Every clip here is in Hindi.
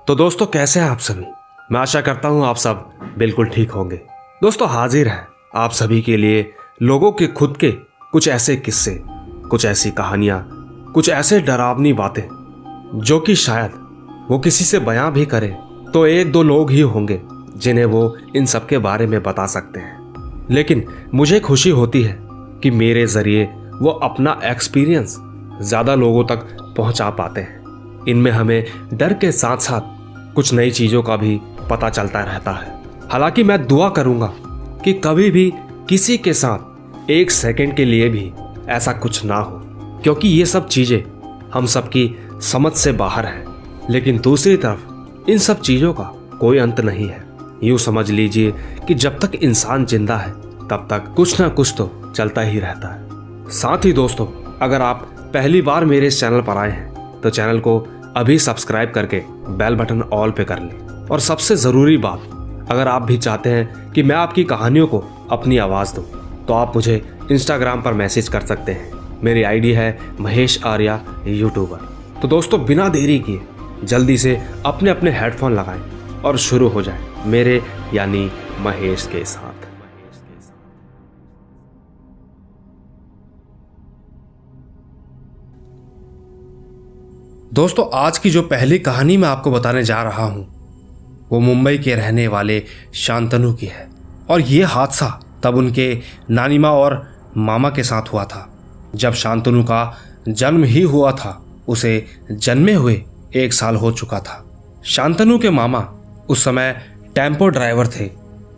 तो दोस्तों कैसे हैं आप सभी। मैं आशा करता हूं आप सब बिल्कुल ठीक होंगे। दोस्तों हाजिर है आप सभी के लिए लोगों के खुद के कुछ ऐसे किस्से, कुछ ऐसी कहानियां, कुछ ऐसे डरावनी बातें जो कि शायद वो किसी से बयां भी करे तो एक दो लोग ही होंगे जिन्हें वो इन सब के बारे में बता सकते हैं। लेकिन मुझे खुशी होती है कि मेरे जरिए वो अपना एक्सपीरियंस ज़्यादा लोगों तक पहुंचा पाते हैं। इनमें हमें डर के साथ साथ कुछ नई चीज़ों का भी पता चलता रहता है। हालांकि मैं दुआ करूंगा कि कभी भी किसी के साथ एक सेकंड के लिए भी ऐसा कुछ ना हो, क्योंकि ये सब चीज़ें हम सबकी समझ से बाहर हैं। लेकिन दूसरी तरफ इन सब चीज़ों का कोई अंत नहीं है। यूँ समझ लीजिए कि जब तक इंसान जिंदा है तब तक कुछ ना कुछ तो चलता ही रहता है। साथ ही दोस्तों, अगर आप पहली बार मेरे इस चैनल पर आए हैं तो चैनल को अभी सब्सक्राइब करके बेल बटन ऑल पे कर लें। और सबसे ज़रूरी बात, अगर आप भी चाहते हैं कि मैं आपकी कहानियों को अपनी आवाज़ दूं तो आप मुझे इंस्टाग्राम पर मैसेज कर सकते हैं। मेरी आईडी है महेश आर्या यूट्यूबर। तो दोस्तों बिना देरी किए जल्दी से अपने अपने हेडफोन लगाएं और शुरू हो जाए मेरे यानी महेश के साथ। दोस्तों आज की जो पहली कहानी मैं आपको बताने जा रहा हूं वो मुंबई के रहने वाले शांतनु की है। और ये हादसा तब उनके नानी माँ और मामा के साथ हुआ था जब शांतनु का जन्म ही हुआ था। उसे जन्मे हुए 1 साल हो चुका था। शांतनु के मामा उस समय टेम्पो ड्राइवर थे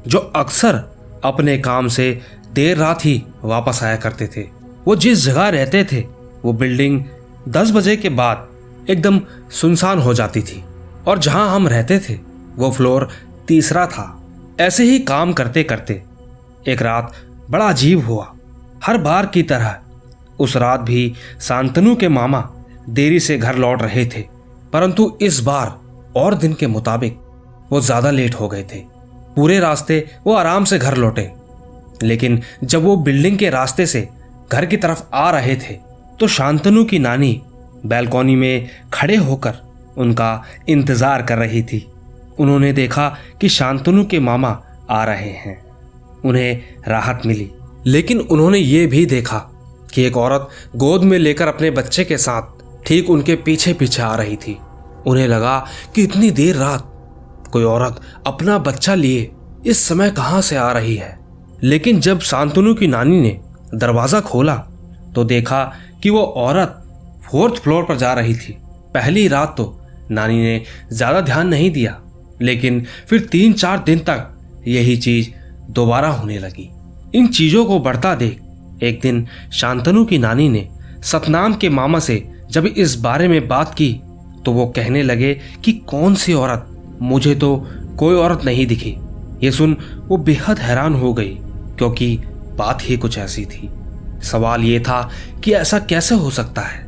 जो अक्सर अपने काम से देर रात ही वापस आया करते थे। वो जिस जगह रहते थे वो बिल्डिंग 10 बजे के बाद एकदम सुनसान हो जाती थी और जहां हम रहते थे वो फ्लोर 3रा था। ऐसे ही काम करते करते एक रात बड़ा अजीब हुआ। हर बार की तरह उस रात भी शांतनु के मामा देरी से घर लौट रहे थे, परंतु इस बार और दिन के मुताबिक वो ज़्यादा लेट हो गए थे। पूरे रास्ते वो आराम से घर लौटे, लेकिन जब वो बिल्डिंग के रास्ते से घर की तरफ आ रहे थे तो शांतनु की नानी बैल्कॉनी में खड़े होकर उनका इंतजार कर रही थी। उन्होंने देखा कि शांतनु के मामा आ रहे हैं। उन्हें राहत मिली, लेकिन उन्होंने ये भी देखा कि एक औरत गोद में लेकर अपने बच्चे के साथ ठीक उनके पीछे पीछे आ रही थी। उन्हें लगा कि इतनी देर रात कोई औरत अपना बच्चा लिए इस समय कहाँ से आ रही है। लेकिन जब शांतनु की नानी ने दरवाज़ा खोला तो देखा कि वो औरत 4th फ्लोर पर जा रही थी। पहली रात तो नानी ने ज़्यादा ध्यान नहीं दिया, लेकिन फिर 3-4 दिन तक यही चीज़ दोबारा होने लगी। इन चीज़ों को बढ़ता देख एक दिन शांतनु की नानी ने सतनाम के मामा से जब इस बारे में बात की तो वो कहने लगे कि कौन सी औरत, मुझे तो कोई औरत नहीं दिखी। ये सुन वो बेहद हैरान हो गई, क्योंकि बात ही कुछ ऐसी थी। सवाल ये था कि ऐसा कैसे हो सकता है।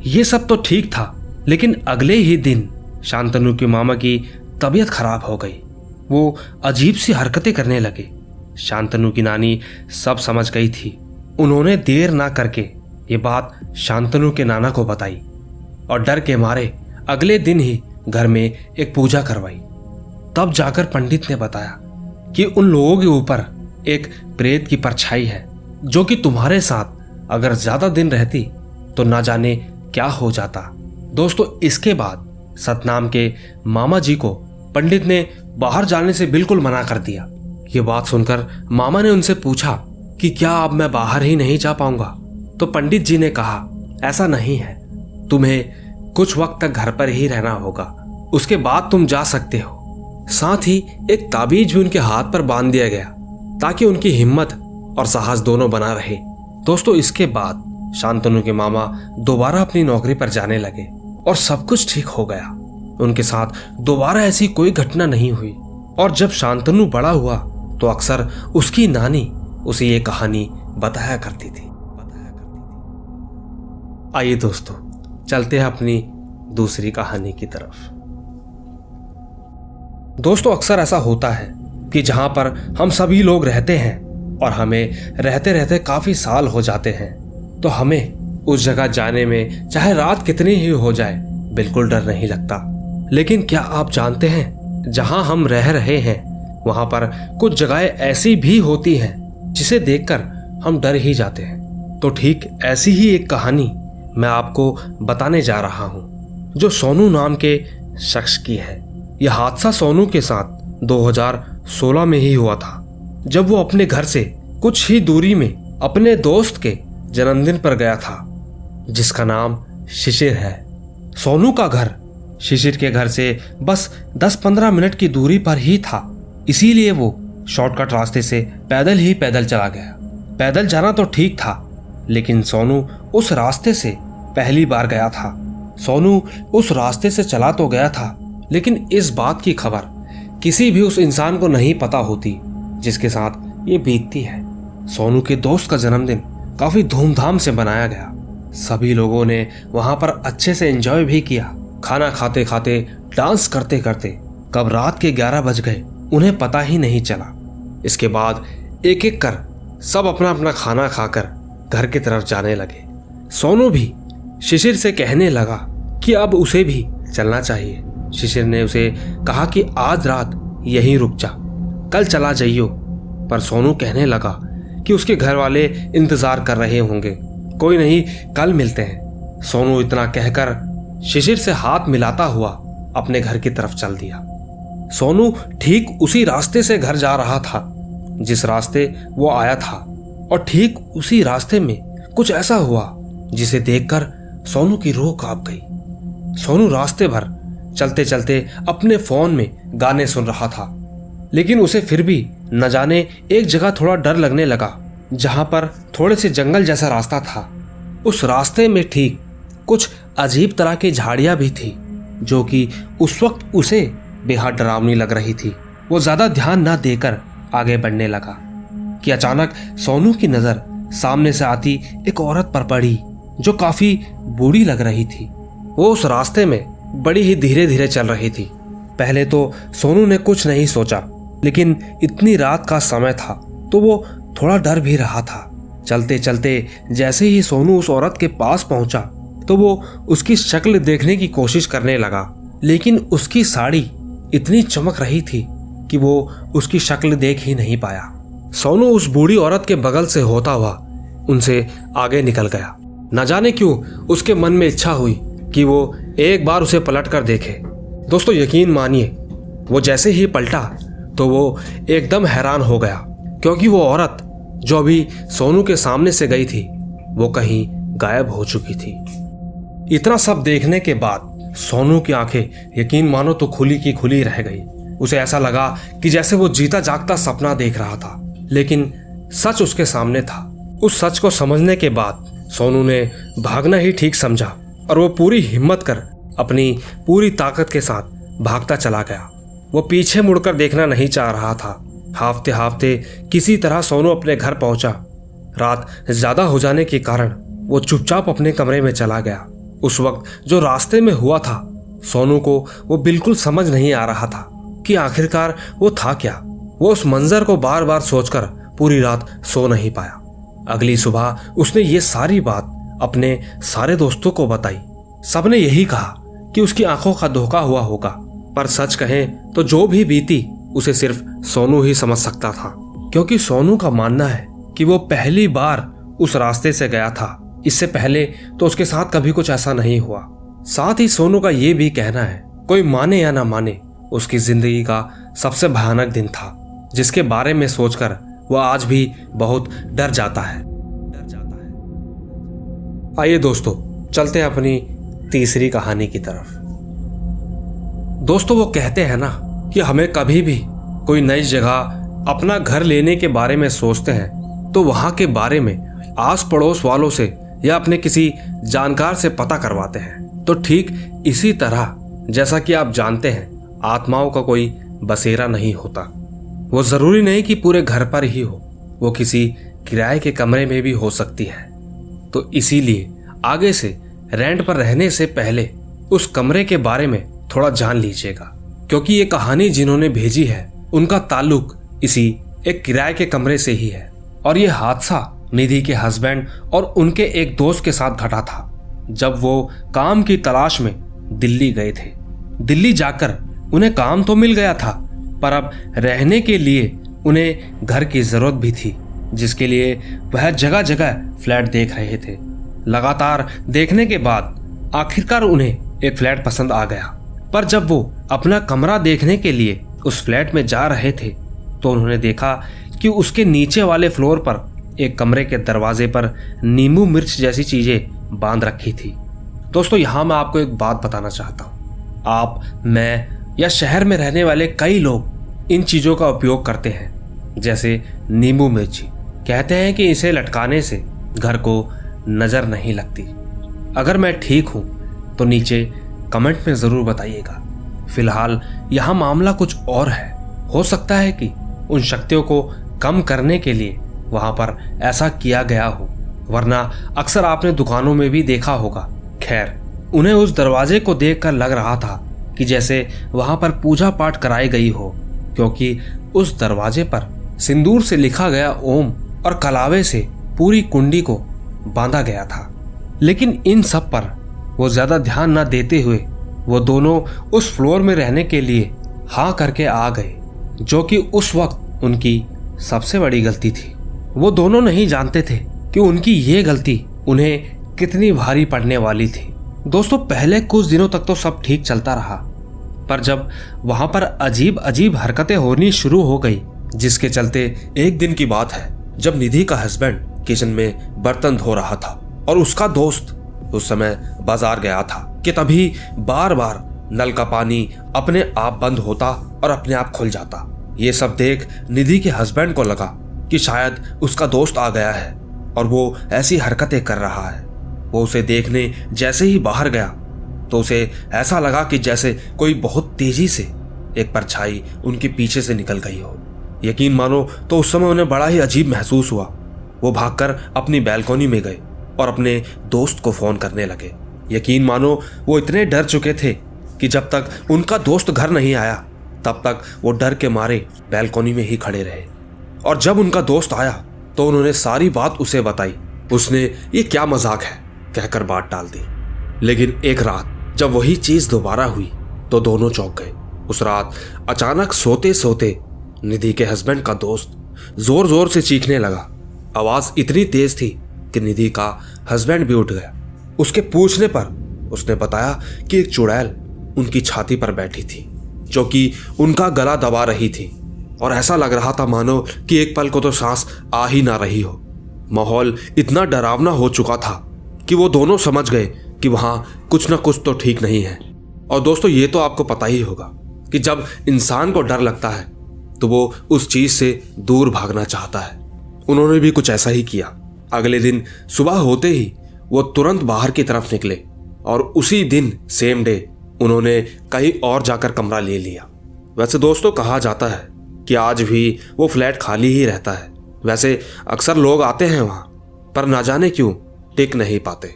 ये सब तो ठीक था, लेकिन अगले ही दिन शांतनु के मामा की तबीयत खराब हो गई। वो अजीब सी हरकतें करने लगे। शांतनु की नानी सब समझ गई थी। उन्होंने देर ना करके ये बात शांतनु के नाना को बताई और डर के मारे अगले दिन ही घर में एक पूजा करवाई। तब जाकर पंडित ने बताया कि उन लोगों के ऊपर एक प्रेत की परछाई है जो कि तुम्हारे साथ अगर ज्यादा दिन रहती तो ना जाने क्या हो जाता। दोस्तों इसके बाद सतनाम के मामा जी को पंडित ने बाहर जाने से बिल्कुल मना कर दिया। ये बात सुनकर मामा ने उनसे पूछा कि क्या अब मैं बाहर ही नहीं जा पाऊंगा। तो पंडित जी ने कहा ऐसा नहीं है, तुम्हें कुछ वक्त तक घर पर ही रहना होगा, उसके बाद तुम जा सकते हो। साथ ही एक ताबीज भी उनके हाथ पर बांध दिया गया ताकि उनकी हिम्मत और साहस दोनों बना रहे। दोस्तों इसके बाद शांतनु के मामा दोबारा अपनी नौकरी पर जाने लगे और सब कुछ ठीक हो गया। उनके साथ दोबारा ऐसी कोई घटना नहीं हुई। और जब शांतनु बड़ा हुआ तो अक्सर उसकी नानी उसे ये कहानी बताया करती थी। आइए दोस्तों चलते हैं अपनी दूसरी कहानी की तरफ। दोस्तों अक्सर ऐसा होता है कि जहां पर हम सभी लोग रहते हैं और हमें रहते रहते काफी साल हो जाते हैं तो हमें उस जगह जाने में चाहे रात कितनी ही हो जाए बिल्कुल डर नहीं लगता। लेकिन क्या आप जानते हैं, जहां हम रह रहे हैं वहां पर कुछ जगहें ऐसी भी होती हैं जिसे देखकर हम डर ही जाते हैं। तो ठीक ऐसी ही एक कहानी मैं आपको बताने जा रहा हूं, जो सोनू नाम के शख्स की है। यह हादसा सोनू के साथ 2016 में ही हुआ था, जब वो अपने घर से कुछ ही दूरी में अपने दोस्त के जन्मदिन पर गया था, जिसका नाम शिशिर है। सोनू का घर शिशिर के घर से बस 10-15 मिनट की दूरी पर ही था, इसीलिए वो शॉर्टकट रास्ते से पैदल चला गया। पैदल जाना तो ठीक था, लेकिन सोनू उस रास्ते से पहली बार गया था। सोनू उस रास्ते से चला तो गया था, लेकिन इस बात की खबर किसी भी उस इंसान को नहीं पता होती जिसके साथ ये बीतती है। सोनू के दोस्त का जन्मदिन काफी धूमधाम से मनाया गया। सभी लोगों ने वहां पर अच्छे से एंजॉय भी किया। खाना खाते खाते, डांस करते करते कब रात के 11 बज गए उन्हें पता ही नहीं चला। इसके बाद एक एक कर सब अपना अपना खाना खाकर घर की तरफ जाने लगे। सोनू भी शिशिर से कहने लगा कि अब उसे भी चलना चाहिए। शिशिर ने उसे कहा कि आज रात यहीं रुक जा, कल चला जाइयो। पर सोनू कहने लगा कि उसके घर वाले इंतजार कर रहे होंगे, कोई नहीं, कल मिलते हैं। सोनू इतना कहकर शिशिर से हाथ मिलाता हुआ अपने घर की तरफ चल दिया। सोनू ठीक उसी रास्ते से घर जा रहा था जिस रास्ते वो आया था, और ठीक उसी रास्ते में कुछ ऐसा हुआ जिसे देखकर सोनू की रूह कांप गई। सोनू रास्ते भर चलते चलते अपने फोन में गाने सुन रहा था, लेकिन उसे फिर भी न जाने एक जगह थोड़ा डर लगने लगा, जहां पर थोड़े से जंगल जैसा रास्ता था। उस रास्ते में ठीक कुछ अजीब तरह की झाड़ियां भी थी, जो कि उस वक्त उसे बेहद डरावनी लग रही थी। वो ज्यादा ध्यान न देकर आगे बढ़ने लगा कि अचानक सोनू की नजर सामने से आती एक औरत पर पड़ी, जो काफी बूढ़ी लग रही थी। वो उस रास्ते में बड़ी ही धीरे धीरे चल रही थी। पहले तो सोनू ने कुछ नहीं सोचा, लेकिन इतनी रात का समय था तो वो थोड़ा डर भी रहा था। चलते चलते जैसे ही सोनू उस औरत के पास पहुंचा तो वो उसकी शक्ल देखने की कोशिश करने लगा, लेकिन उसकी साड़ी इतनी चमक रही थी कि वो उसकी शक्ल देख ही नहीं पाया। सोनू उस बूढ़ी औरत के बगल से होता हुआ उनसे आगे निकल गया। न जाने क्यों उसके मन में इच्छा हुई कि वो एक बार उसे पलट कर देखे। दोस्तों यकीन मानिए, वो जैसे ही पलटा तो वो एकदम हैरान हो गया, क्योंकि वो औरत जो अभी सोनू के सामने से गई थी वो कहीं गायब हो चुकी थी। इतना सब देखने के बाद सोनू की आंखें यकीन मानो तो खुली की खुली रह गई। उसे ऐसा लगा कि जैसे वो जीता जागता सपना देख रहा था, लेकिन सच उसके सामने था। उस सच को समझने के बाद सोनू ने भागना ही ठीक समझा और वो पूरी हिम्मत कर अपनी पूरी ताकत के साथ भागता चला गया। वो पीछे मुड़कर देखना नहीं चाह रहा था। हाफते हाफते किसी तरह सोनू अपने घर पहुंचा। रात ज्यादा हो जाने के कारण वो चुपचाप अपने कमरे में चला गया। उस वक्त जो रास्ते में हुआ था, सोनू को वो बिल्कुल समझ नहीं आ रहा था कि आखिरकार वो था क्या। वो उस मंजर को बार बार सोचकर पूरी रात सो नहीं पाया। अगली सुबह उसने ये सारी बात अपने सारे दोस्तों को बताई। सबने यही कहा कि उसकी आंखों का धोखा हुआ होगा, पर सच कहें तो जो भी बीती उसे सिर्फ सोनू ही समझ सकता था, क्योंकि सोनू का मानना है कि वो पहली बार उस रास्ते से गया था। इससे पहले तो उसके साथ कभी कुछ ऐसा नहीं हुआ। साथ ही सोनू का ये भी कहना है, कोई माने या ना माने, उसकी जिंदगी का सबसे भयानक दिन था, जिसके बारे में सोचकर वह आज भी बहुत डर जाता है। आइए दोस्तों, चलते हैं अपनी तीसरी कहानी की तरफ। दोस्तों वो कहते हैं ना कि हमें कभी भी कोई नई जगह अपना घर लेने के बारे में सोचते हैं तो वहां के बारे में आस पड़ोस वालों से या अपने किसी जानकार से पता करवाते हैं। तो ठीक इसी तरह जैसा कि आप जानते हैं, आत्माओं का कोई बसेरा नहीं होता। वो जरूरी नहीं कि पूरे घर पर ही हो, वो किसी किराए के कमरे में भी हो सकती है। तो इसीलिए आगे से रेंट पर रहने से पहले उस कमरे के बारे में थोड़ा जान लीजिएगा, क्योंकि ये कहानी जिन्होंने भेजी है उनका ताल्लुक इसी एक किराए के कमरे से ही है। और ये हादसा निधि के हस्बैंड और उनके एक दोस्त के साथ घटा था, जब वो काम की तलाश में दिल्ली गए थे। दिल्ली जाकर उन्हें काम तो मिल गया था, पर अब रहने के लिए उन्हें घर की जरूरत भी थी, जिसके लिए वह जगह जगह फ्लैट देख रहे थे। लगातार देखने के बाद आखिरकार उन्हें एक फ्लैट पसंद आ गया। पर जब वो अपना कमरा देखने के लिए उस फ्लैट में जा रहे थे तो उन्होंने देखा कि उसके नीचे वाले फ्लोर पर एक कमरे के दरवाजे पर नींबू मिर्च जैसी चीजें बांध रखी थी। दोस्तों, यहाँ मैं आपको एक बात बताना चाहता हूँ। आप, मैं या शहर में रहने वाले कई लोग इन चीजों का उपयोग करते हैं, जैसे नींबू मिर्ची। कहते हैं कि इसे लटकाने से घर को नजर नहीं लगती। अगर मैं ठीक हूं तो नीचे कमेंट में जरूर बताइएगा। फिलहाल यहाँ मामला कुछ और है। हो सकता है कि उन शक्तियों को कम करने के लिए वहां पर ऐसा किया गया हो, वरना अक्सर आपने दुकानों में भी देखा होगा। खैर, उन्हें उस दरवाजे को देखकर लग रहा था कि जैसे वहां पर पूजा पाठ कराई गई हो, क्योंकि उस दरवाजे पर सिंदूर से लिखा गया ओम और कलावे से पूरी कुंडी को बांधा गया था। लेकिन इन सब पर वो ज्यादा ध्यान न देते हुए वो दोनों उस फ्लोर में रहने के लिए हाँ करके आ गए, जो कि उस वक्त उनकी सबसे बड़ी गलती थी। वो दोनों नहीं जानते थे कि उनकी ये गलती उन्हें कितनी भारी पड़ने वाली थी। दोस्तों, पहले कुछ दिनों तक तो सब ठीक चलता रहा, पर जब वहां पर अजीब अजीब हरकतें होनी शुरू हो गई, जिसके चलते एक दिन की बात है जब निधि का हस्बैंड किचन में बर्तन धो रहा था और उसका दोस्त उस समय बाजार गया था कि तभी बार बार नल का पानी अपने आप बंद होता और अपने आप खुल जाता। ये सब देख निधि के हस्बैंड को लगा कि शायद उसका दोस्त आ गया है और वो ऐसी हरकतें कर रहा है। वो उसे देखने जैसे ही बाहर गया तो उसे ऐसा लगा कि जैसे कोई बहुत तेजी से एक परछाई उनके पीछे से निकल गई हो। यकीन मानो तो उस समय उन्हें बड़ा ही अजीब महसूस हुआ। वो भागकर अपनी बैल्कनी में गए और अपने दोस्त को फोन करने लगे। यकीन मानो वो इतने डर चुके थे कि जब तक उनका दोस्त घर नहीं आया तब तक वो डर के मारे बैल्कनी में ही खड़े रहे। और जब उनका दोस्त आया तो उन्होंने सारी बात उसे बताई। उसने ये क्या मजाक है कहकर बात टाल दी। लेकिन एक रात जब वही चीज दोबारा हुई तो दोनों चौंक गए। उस रात अचानक सोते सोते निधि के हस्बैंड का दोस्त जोर जोर से चीखने लगा। आवाज इतनी तेज थी कि निधि का हस्बैंड भी उठ गया। उसके पूछने पर उसने बताया कि एक चुड़ैल उनकी छाती पर बैठी थी, जो कि उनका गला दबा रही थी और ऐसा लग रहा था मानो कि एक पल को तो सांस आ ही ना रही हो। माहौल इतना डरावना हो चुका था कि वो दोनों समझ गए कि वहां कुछ ना कुछ तो ठीक नहीं है। और दोस्तों, ये तो आपको पता ही होगा कि जब इंसान को डर लगता है तो वो उस चीज से दूर भागना चाहता है। उन्होंने भी कुछ ऐसा ही किया। अगले दिन सुबह होते ही वो तुरंत बाहर की तरफ निकले और उसी दिन सेम डे उन्होंने कहीं और जाकर कमरा ले लिया। वैसे दोस्तों, कहा जाता है कि आज भी वो फ्लैट खाली ही रहता है। वैसे अक्सर लोग आते हैं वहां, पर ना जाने क्यों टिक नहीं पाते।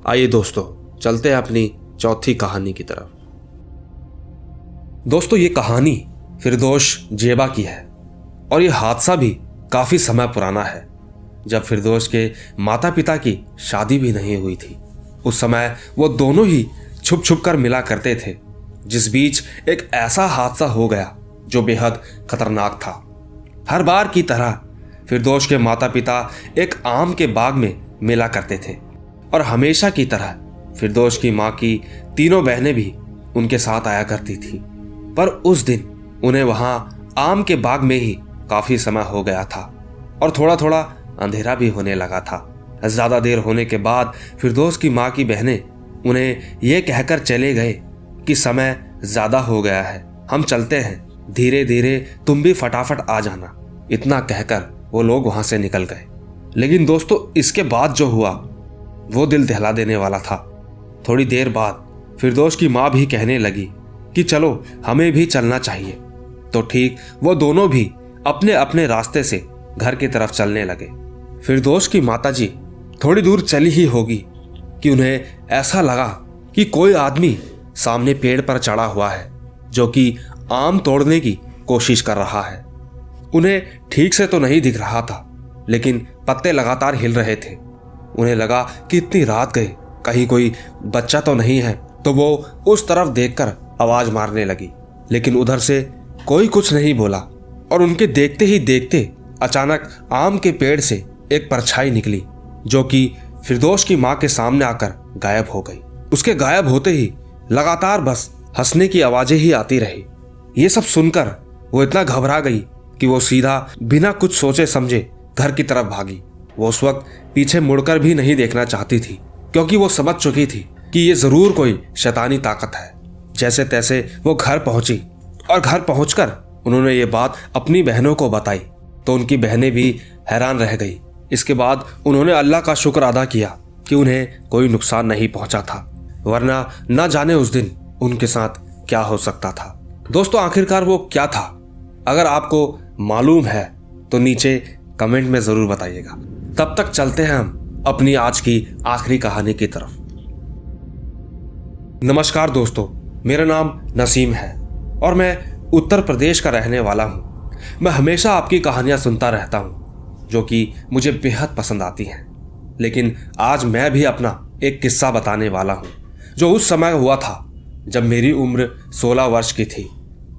आइए दोस्तों, चलते हैं अपनी चौथी कहानी की तरफ। दोस्तों, ये कहानी फिरदौश जेबा की है और ये हादसा भी काफी समय पुराना है, जब फिरदौश के माता पिता की शादी भी नहीं हुई थी। उस समय वो दोनों ही छुप छुप कर मिला करते थे, जिस बीच एक ऐसा हादसा हो गया जो बेहद खतरनाक था। हर बार की तरह फिरदौश के माता पिता एक आम के बाग में मिला करते थे और हमेशा की तरह फिरदौश की माँ की तीनों बहनें भी उनके साथ आया करती थी। पर उस दिन उन्हें वहां आम के बाग में ही काफी समय हो गया था और थोड़ा थोड़ा अंधेरा भी होने लगा था। ज्यादा देर होने के बाद फिरदौश की माँ की बहनें उन्हें यह कहकर चले गए कि समय ज्यादा हो गया है, हम चलते हैं, धीरे धीरे तुम भी फटाफट आ जाना। इतना कहकर वो लोग वहां से निकल गए। लेकिन दोस्तों, इसके बाद जो हुआ वो दिल दहला देने वाला था। थोड़ी देर बाद फिरदौश की माँ भी कहने लगी कि चलो हमें भी चलना चाहिए। तो ठीक वो दोनों भी अपने अपने रास्ते से घर की तरफ चलने लगे। फिरदौश की माताजी थोड़ी दूर चली ही होगी कि उन्हें ऐसा लगा कि कोई आदमी सामने पेड़ पर चढ़ा हुआ है, जो कि आम तोड़ने की कोशिश कर रहा है। उन्हें ठीक से तो नहीं दिख रहा था, लेकिन पत्ते लगातार हिल रहे थे। उन्हें लगा कि इतनी रात गए कहीं कोई बच्चा तो नहीं है। तो वो उस तरफ देखकर आवाज मारने लगी, लेकिन उधर से कोई कुछ नहीं बोला। और उनके देखते ही देखते अचानक आम के पेड़ से एक परछाई निकली, जो कि फिरदौस की माँ के सामने आकर गायब हो गई। उसके गायब होते ही लगातार बस हंसने की आवाजें ही आती रही। ये सब सुनकर वो इतना घबरा गई कि वो सीधा बिना कुछ सोचे समझे घर की तरफ भागी। वो उस वक्त पीछे मुड़कर भी नहीं देखना चाहती थी, क्योंकि वो समझ चुकी थी कि ये जरूर कोई शैतानी ताकत है। जैसे तैसे वो घर पहुंची और घर पहुंचकर उन्होंने ये बात अपनी बहनों को बताई, तो उनकी बहनें भी हैरान रह गई। इसके बाद उन्होंने अल्लाह का शुक्र अदा किया कि उन्हें कोई नुकसान नहीं पहुंचा था, वरना न जाने उस दिन उनके साथ क्या हो सकता था। दोस्तों, आखिरकार वो क्या था? अगर आपको मालूम है तो नीचे कमेंट में जरूर बताइएगा। तब तक चलते हैं हम अपनी आज की आखिरी कहानी की तरफ। नमस्कार दोस्तों, मेरा नाम नसीम है और मैं उत्तर प्रदेश का रहने वाला हूँ। मैं हमेशा आपकी कहानियाँ सुनता रहता हूँ, जो कि मुझे बेहद पसंद आती हैं। लेकिन आज मैं भी अपना एक किस्सा बताने वाला हूँ, जो उस समय हुआ था जब मेरी उम्र 16 वर्ष की थी।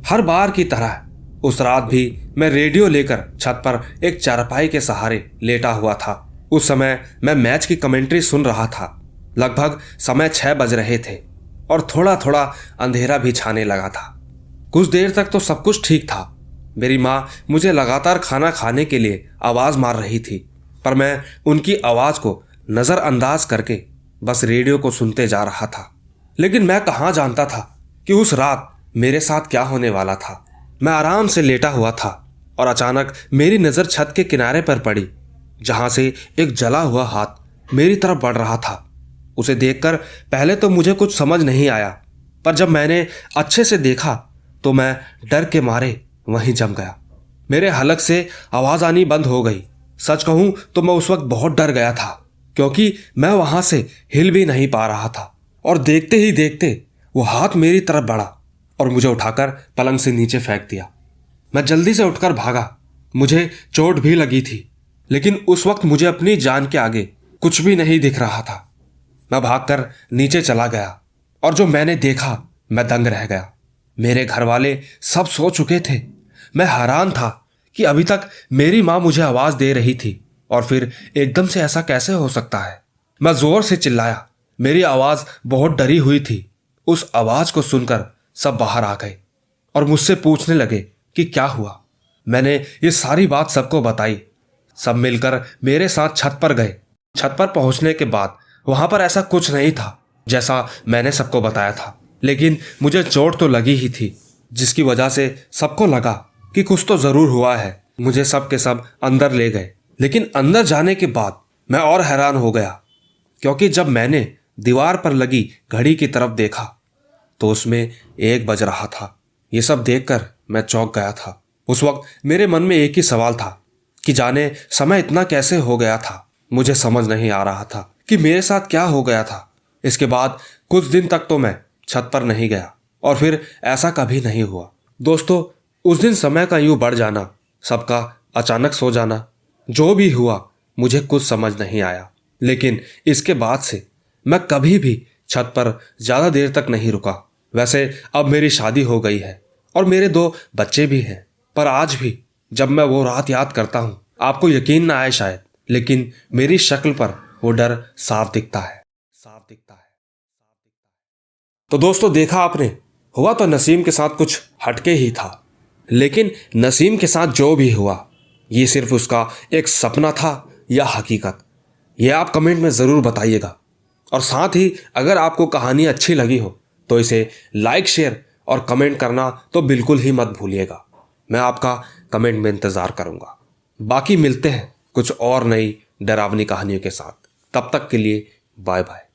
हर बार की तरह उस रात भी मैं रेडियो लेकर छत पर एक चारपाई के सहारे लेटा हुआ था। उस समय मैं मैच की कमेंट्री सुन रहा था। लगभग समय 6 बज रहे थे और थोड़ा थोड़ा अंधेरा भी छाने लगा था। कुछ देर तक तो सब कुछ ठीक था। मेरी माँ मुझे लगातार खाना खाने के लिए आवाज मार रही थी, पर मैं उनकी आवाज को नजरअंदाज करके बस रेडियो को सुनते जा रहा था। लेकिन मैं कहाँ जानता था कि उस रात मेरे साथ क्या होने वाला था। मैं आराम से लेटा हुआ था और अचानक मेरी नजर छत के किनारे पर पड़ी, जहां से एक जला हुआ हाथ मेरी तरफ बढ़ रहा था। उसे देखकर पहले तो मुझे कुछ समझ नहीं आया, पर जब मैंने अच्छे से देखा तो मैं डर के मारे वहीं जम गया। मेरे हलक से आवाज आनी बंद हो गई। सच कहूं तो मैं उस वक्त बहुत डर गया था, क्योंकि मैं वहां से हिल भी नहीं पा रहा था। और देखते ही देखते वो हाथ मेरी तरफ बढ़ा और मुझे उठाकर पलंग से नीचे फेंक दिया। मैं जल्दी से उठकर भागा। मुझे चोट भी लगी थी, लेकिन उस वक्त मुझे अपनी जान के आगे कुछ भी नहीं दिख रहा था। मैं भागकर नीचे चला गया और जो मैंने देखा, मैं दंग रह गया। मेरे घर वाले सब सो चुके थे। मैं हैरान था कि अभी तक मेरी माँ मुझे आवाज दे रही थी और फिर एकदम से ऐसा कैसे हो सकता है। मैं जोर से चिल्लाया। मेरी आवाज बहुत डरी हुई थी। उस आवाज को सुनकर सब बाहर आ गए और मुझसे पूछने लगे कि क्या हुआ। मैंने ये सारी बात सबको बताई। सब मिलकर मेरे साथ छत पर गए। छत पर पहुंचने के बाद वहां पर ऐसा कुछ नहीं था जैसा मैंने सबको बताया था, लेकिन मुझे चोट तो लगी ही थी, जिसकी वजह से सबको लगा कि कुछ तो जरूर हुआ है। मुझे सब के सब अंदर ले गए, लेकिन अंदर जाने के बाद मैं और हैरान हो गया, क्योंकि जब मैंने दीवार पर लगी घड़ी की तरफ देखा तो उसमें 1 बज रहा था। ये सब देखकर मैं चौंक गया था। उस वक्त मेरे मन में एक ही सवाल था कि जाने समय इतना कैसे हो गया था। मुझे समझ नहीं आ रहा था कि मेरे साथ क्या हो गया था। इसके बाद कुछ दिन तक तो मैं छत पर नहीं गया और फिर ऐसा कभी नहीं हुआ। दोस्तों, उस दिन समय का यूं बढ़ जाना, सबका अचानक सो जाना, जो भी हुआ मुझे कुछ समझ नहीं आया। लेकिन इसके बाद से मैं कभी भी छत पर ज्यादा देर तक नहीं रुका। वैसे अब मेरी शादी हो गई है और मेरे 2 बच्चे भी हैं, पर आज भी जब मैं वो रात याद करता हूँ, आपको यकीन ना आए शायद, लेकिन मेरी शक्ल पर वो डर साफ दिखता है। तो दोस्तों, देखा आपने, हुआ तो नसीम के साथ कुछ हटके ही था, लेकिन नसीम के साथ जो भी हुआ, ये सिर्फ उसका एक सपना था या हकीकत, ये आप कमेंट में ज़रूर बताइएगा। और साथ ही अगर आपको कहानी अच्छी लगी हो तो इसे लाइक, शेयर और कमेंट करना तो बिल्कुल ही मत भूलिएगा। मैं आपका कमेंट में इंतज़ार करूँगा। बाकी मिलते हैं कुछ और नई डरावनी कहानियों के साथ। तब तक के लिए बाय बाय।